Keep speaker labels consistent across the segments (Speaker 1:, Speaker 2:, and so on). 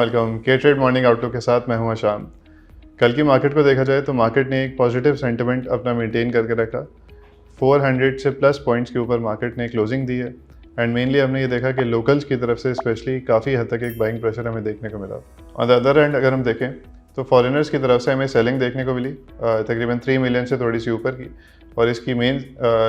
Speaker 1: Welcome. के trade morning outlook के साथ मैं हूं आशाम। कल की मार्केट को देखा जाए तो मार्केट ने एक पॉजिटिव सेंटिमेंट अपना मेंटेन करके रखा। 400 से प्लस पॉइंट्स के ऊपर मार्केट ने क्लोजिंग दी है एंड मेनली हमने ये देखा कि लोकल्स की तरफ से स्पेशली काफ़ी हद तक एक बाइंग प्रेशर हमें देखने को मिला। ऑन द अदर एंड अगर हम देखें तो फॉरेनर्स की तरफ से हमें सेलिंग देखने को मिली, तकरीबन 3 मिलियन से थोड़ी सी ऊपर की, और इसकी मेन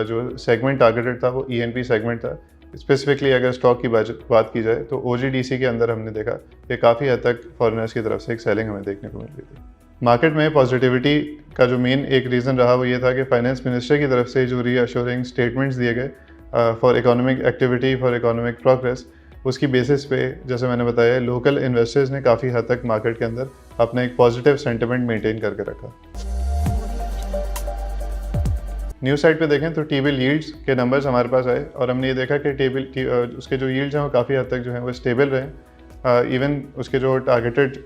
Speaker 1: जो सेगमेंट टारगेटेड था वो ENP सेगमेंट था। स्पेसिफिकली अगर स्टॉक की बात की जाए तो OGDC के अंदर हमने देखा कि काफ़ी हद तक फॉरेनर्स की तरफ से एक सेलिंग हमें देखने को मिल रही थी। मार्केट में पॉजिटिविटी का जो मेन एक रीज़न रहा वो ये था कि फाइनेंस मिनिस्टर की तरफ से जो रीअश्योरिंग स्टेटमेंट्स दिए गए for economic activity, for economic progress, उसकी बेसिस पे जैसे मैंने बताया लोकल इन्वेस्टर्स ने काफ़ी हद तक मार्केट के अंदर अपना एक पॉजिटिव सेंटिमेंट मेंटेन करके रखा। न्यू साइड पे देखें तो टी बिल यील्ड्स के नंबर्स हमारे पास आए और हमने ये देखा कि उसके जो यील्ड्स हैं वो काफ़ी हद तक जो है वो स्टेबल रहे। इवन उसके जो टारगेटेड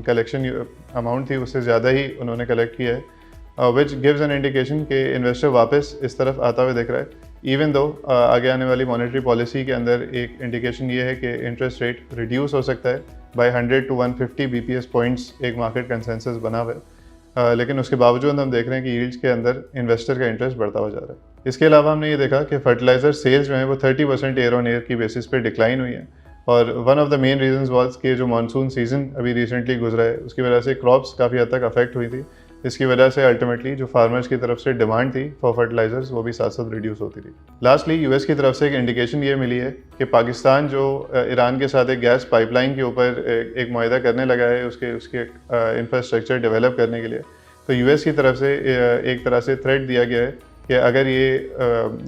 Speaker 1: कलेक्शन अमाउंट थी उससे ज़्यादा ही उन्होंने कलेक्ट किया है, विच गिव्स एन इंडिकेशन कि इन्वेस्टर वापस इस तरफ आता हुआ दिख रहा है। इवन दो आगे आने वाली मॉनेटरी पॉलिसी के अंदर एक इंडिकेशन ये है कि इंटरेस्ट रेट रिड्यूस हो सकता है बाय 100 to 150 BPS पॉइंट्स, एक मार्केट कंसेंसस बना हुआ है। लेकिन उसके बावजूद हम देख रहे हैं कि यील्ड्स के अंदर इन्वेस्टर का इंटरेस्ट बढ़ता हुआ जा रहा है। इसके अलावा हमने ये देखा कि फर्टिलाइजर सेल्स जो है वो 30% ईयर ऑन ईयर की बेसिस पे डिक्लाइन हुई है, और one of the main reasons was कि जो मानसून सीजन अभी रिसेंटली गुजरा है उसकी वजह से क्रॉप्स काफ़ी हद तक अफेक्ट हुई थी। इसकी वजह से अल्टीमेटली जो फार्मर्स की तरफ से डिमांड थी फॉर फर्टिलाइजर्स वो भी साथ साथ रिड्यूस होती रही। लास्टली यूएस की तरफ से एक इंडिकेशन ये मिली है कि पाकिस्तान जो ईरान के साथ एक गैस पाइपलाइन के ऊपर एक मुआहदा करने लगा है उसके इंफ्रास्ट्रक्चर डेवलप करने के लिए, तो यूएस की तरफ से एक तरह से थ्रेट दिया गया है कि अगर ये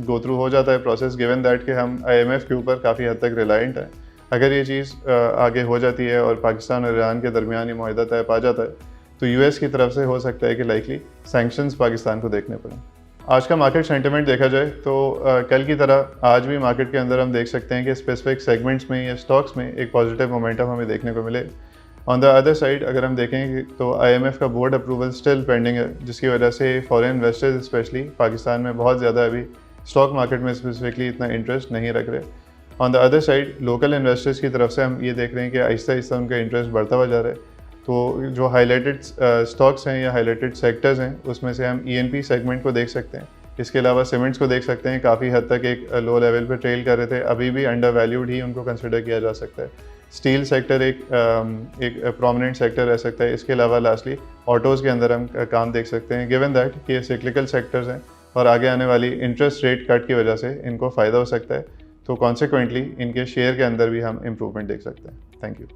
Speaker 1: गो थ्रू हो जाता है प्रोसेस, गिवन दैट कि हम IMF के ऊपर काफ़ी हद तक रिलायंट हैं, अगर ये चीज़ आगे हो जाती है और पाकिस्तान और ईरान के दरमियान ये मुआहदा तय पा जाता है तो यूएस की तरफ से हो सकता है कि लाइकली सैंक्शंस पाकिस्तान को देखने पड़ें। आज का मार्केट सेंटिमेंट देखा जाए तो कल की तरह आज भी मार्केट के अंदर हम देख सकते हैं कि स्पेसिफिक सेगमेंट्स में या स्टॉक्स में एक पॉजिटिव मोमेंटम हमें देखने को मिले। ऑन द अदर साइड अगर हम देखें तो IMF का बोर्ड अप्रूवल स्टिल पेंडिंग है, जिसकी वजह से फॉरेन इन्वेस्टर्स स्पेशली पाकिस्तान में बहुत ज़्यादा अभी स्टॉक मार्केट में स्पेसिफिकली इतना इंटरेस्ट नहीं रख रहे। On the other side local investors की तरफ से हम ये देख रहे हैं कि आहिस्ता आहिस्ता उनका इंटरेस्ट बढ़ता हुआ जा रहा है। तो जो हाईलाइटेड स्टॉक्स हैं या हाईलाइटेड सेक्टर्स हैं उसमें से हम ENP सेगमेंट को देख सकते हैं। इसके अलावा सीमेंट्स को देख सकते हैं, काफ़ी हद तक एक लो लेवल पे ट्रेल कर रहे थे, अभी भी अंडर वैल्यूड ही उनको कंसिडर किया जा सकता है। स्टील सेक्टर एक प्रोमिनेंट सेक्टर रह सकता है। इसके अलावा लास्टली ऑटोज़ के अंदर हम काम देख सकते हैं, गिवन दैट कि ये सिक्लिकल सेक्टर्स हैं और आगे आने वाली इंटरेस्ट रेट कट की वजह से इनको फ़ायदा हो सकता है, तो कॉन्सिक्वेंटली इनके शेयर के अंदर भी हम इम्प्रूवमेंट देख सकते हैं। Thank you.